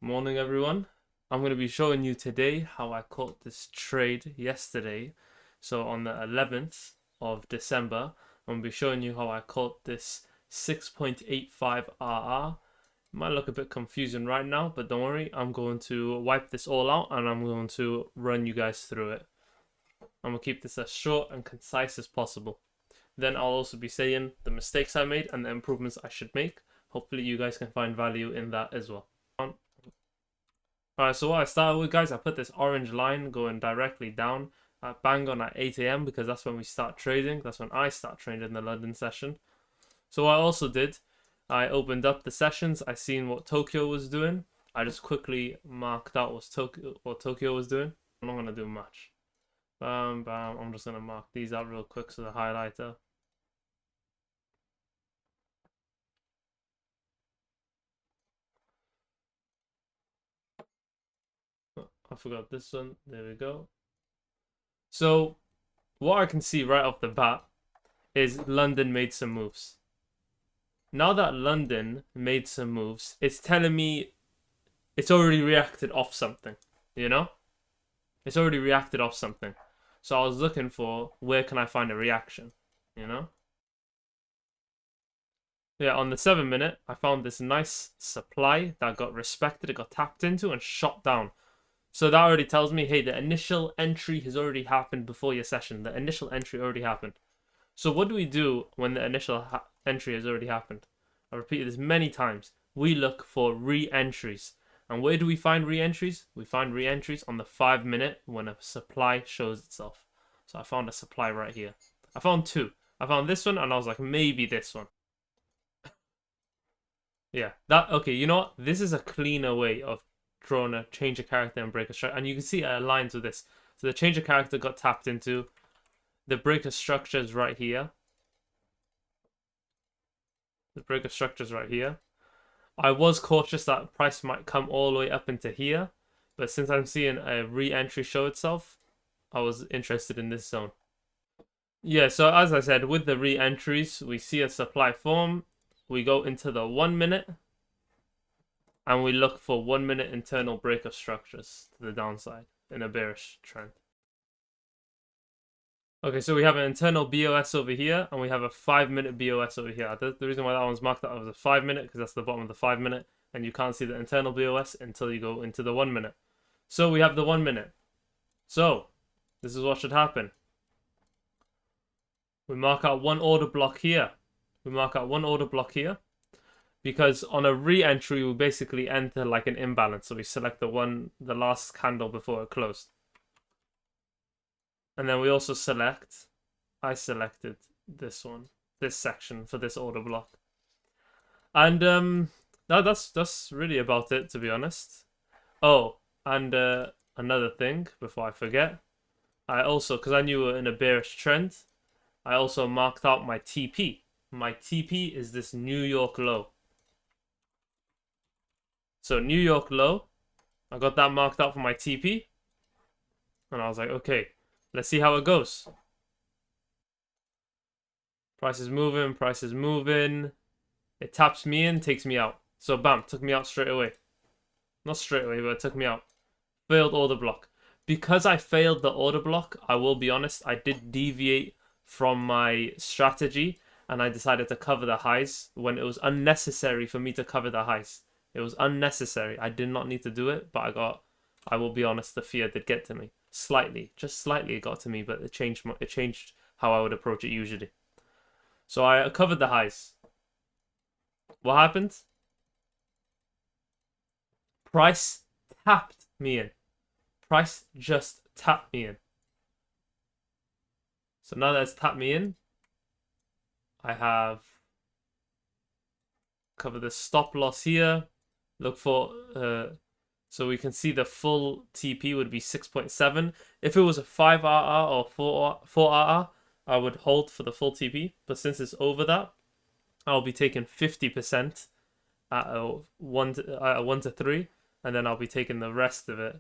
Morning, everyone. I'm going to be showing you today how I caught this trade yesterday. So on the 11th of December, I'm going to be showing you how I caught this 6.85 RR. It might look a bit confusing right now, but don't worry. I'm going to wipe this all out and I'm going to run you guys through it. I'm going to keep this as short and concise as possible. Then I'll also be saying the mistakes I made and the improvements I should make. Hopefully you guys can find value in that as well. Alright, so what I started with, guys, I put this orange line going directly down bang on at 8 a.m. because that's when we start trading. That's when I start trading the London session. So what I also did, I opened up the sessions. I seen what Tokyo was doing. I just quickly marked out what Tokyo was doing. I'm not gonna do much. Bam, bam. I'm just gonna mark these out real quick so the highlighter. Oh, I forgot this one. There we go. So what I can see right off the bat is London made some moves. Now that London made some moves, it's telling me it's already reacted off something, you know? It's already reacted off something. So I was looking for where can I find a reaction, you know? Yeah, on the 7 minute, I found this nice supply that got respected, it got tapped into and shot down. So that already tells me, hey, the initial entry has already happened before your session. The initial entry already happened. So what do we do when the initial entry has already happened? I've repeated this many times. We look for re-entries. And where do we find re-entries? We find re-entries on the 5 minute when a supply shows itself. So I found a supply right here. I found two. I found this one and I was like, maybe this one. Yeah, okay, you know what? This is a cleaner way of drawing a change of character and break a strike. And you can see it aligns with this. So the change of character got tapped into. The breaker structure is right here. The breaker structure is right here. I was cautious that price might come all the way up into here, but since I'm seeing a re-entry show itself, I was interested in this zone. Yeah, so as I said, with the re-entries, we see a supply form. We go into the 1 minute, and we look for 1 minute internal breaker structures to the downside in a bearish trend. Okay, so we have an internal BOS over here, and we have a 5 minute BOS over here. The reason why that one's marked out as a 5 minute, because that's the bottom of the 5 minute, and you can't see the internal BOS until you go into the 1 minute. So we have the 1 minute. So, this is what should happen. We mark out one order block here. We mark out one order block here, because on a re-entry, we basically enter like an imbalance. So we select the last candle before it closed. And then we also I selected this one, this section for this order block. And that's really about it, to be honest. Oh, and another thing before I forget, I also, because I knew we were in a bearish trend, I also marked out my TP. My TP is this New York low. So New York low, I got that marked out for my TP. And I was like, okay, let's see how it goes. Price is moving, price is moving. It taps me in, takes me out. So bam, took me out straight away. Not straight away, but it took me out. Failed order block. Because I failed the order block, I will be honest, I did deviate from my strategy and I decided to cover the highs when it was unnecessary for me to cover the highs. It was unnecessary. I did not need to do it, but I will be honest, the fear did get to me. Slightly, just slightly it got to me, but it changed how I would approach it usually. So I covered the highs. What happened? Price tapped me in. Price just tapped me in. So now that it's tapped me in, I have covered the stop loss here. Look for, so we can see the full TP would be 6.7. If it was a 5RR or 4RR, I would hold for the full TP. But since it's over that, I'll be taking 50% at a 1 to 3. And then I'll be taking the rest of it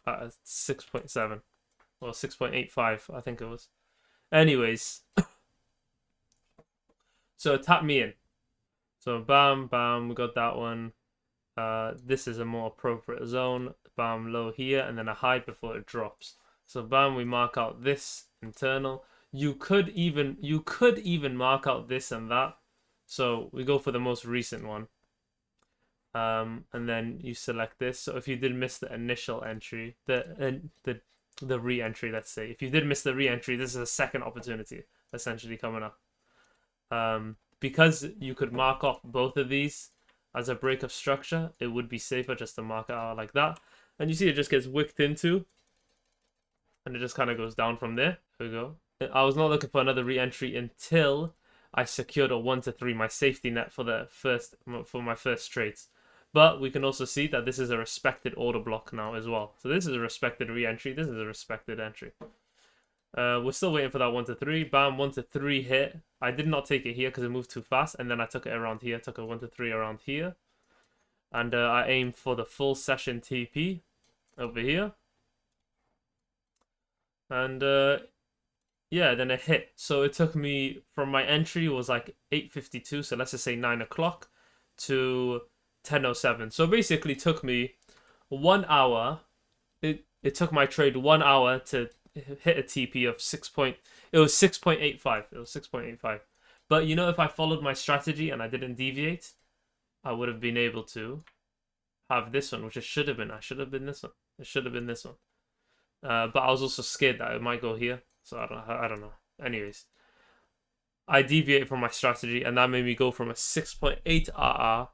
at a 6.7. Or 6.85, I think it was. Anyways, so tap me in. So bam, bam, we got that one. This is a more appropriate zone. Bam, low here, and then a high before it drops. So bam, we mark out this internal. You could even mark out this and that. So we go for the most recent one. And then you select this. So if you did miss the initial entry, the re-entry, let's say, if you did miss the re-entry, this is a second opportunity essentially coming up. Because you could mark off both of these as a break of structure, it would be safer just to mark it out like that. And you see it just gets wicked into, and it just kind of goes down from there. There we go. I was not looking for another re-entry until I secured a 1 to 3, my safety net for my first trades. But we can also see that this is a respected order block now as well. So this is a respected re-entry. This is a respected entry. We're still waiting for that 1 to 3. Bam, 1 to 3 hit. I did not take it here because it moved too fast. And then I took it around here. Took a 1 to 3 around here. And I aimed for the full session TP over here. And yeah, then it hit. So it took me from my entry was like 8:52. So let's just say 9 o'clock to 10:07. So basically took me 1 hour. It took my trade 1 hour to hit a TP of 6. It was 6.85. It was 6.85. But you know, if I followed my strategy and I didn't deviate, I would have been able to have this one, which it should have been. I should have been this one. It should have been this one. But I was also scared that it might go here. So I don't know. Anyways, I deviated from my strategy, and that made me go from a 6.8 RR.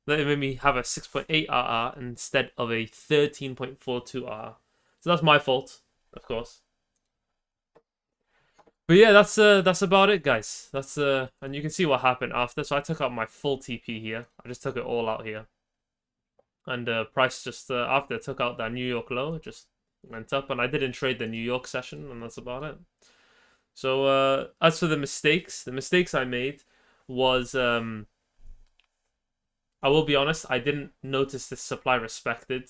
That made me have a 6.8 RR instead of a 13.42 RR. So that's my fault, of course. But yeah, that's about it, guys. And you can see what happened after. So I took out my full TP here. I just took it all out here. And price just after I took out that New York low, it just went up. And I didn't trade the New York session, and that's about it. So as for the mistakes I made was I will be honest, I didn't notice this supply respected,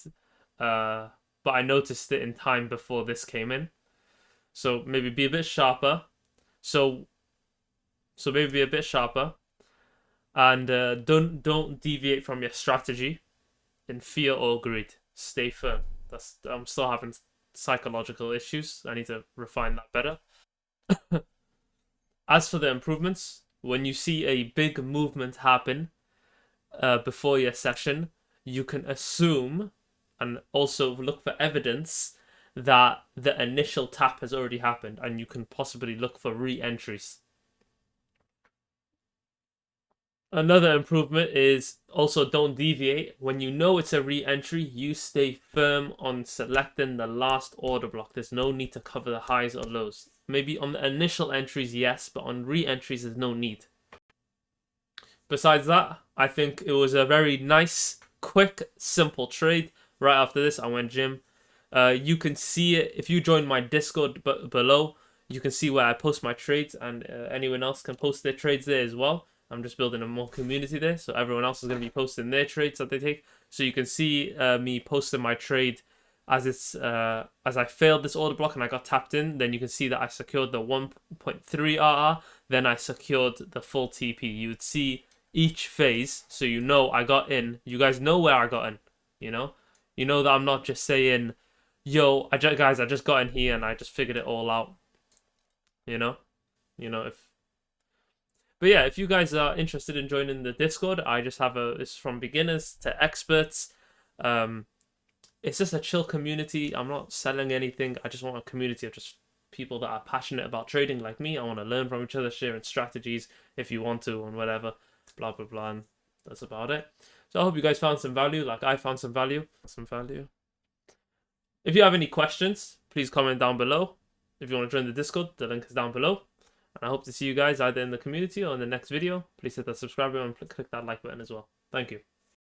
but I noticed it in time before this came in. So maybe be a bit sharper. So maybe be a bit sharper, and don't deviate from your strategy in fear or greed. Stay firm. I'm still having psychological issues. I need to refine that better. As for the improvements, when you see a big movement happen before your session, you can assume and also look for evidence that the initial tap has already happened, and you can possibly look for re-entries. Another improvement is also don't deviate. When you know it's a re-entry, you stay firm on selecting the last order block. There's no need to cover the highs or lows. Maybe on the initial entries, yes, but on re-entries, there's no need. Besides that, I think it was a very nice, quick, simple trade. Right after this, I went gym. You can see it if you join my Discord below. You can see where I post my trades, and anyone else can post their trades there as well. I'm just building a more community there, so everyone else is going to be posting their trades that they take. So you can see me posting my trade as I failed this order block and I got tapped in. Then you can see that I secured the 1.3 RR. Then I secured the full TP. You would see each phase, so you know I got in. You guys know where I got in. You know that I'm not just saying, "Yo, I just got in here and I just figured it all out." But yeah, if you guys are interested in joining the Discord, I just have it's from beginners to experts. It's just a chill community. I'm not selling anything. I just want a community of just people that are passionate about trading like me. I want to learn from each other, sharing strategies if you want to, and whatever, blah blah blah. And that's about it. So I hope you guys found some value, like I found some value. If you have any questions, please comment down below. If you want to join the Discord, the link is down below. And I hope to see you guys either in the community or in the next video. Please hit that subscribe button and click that like button as well. Thank you.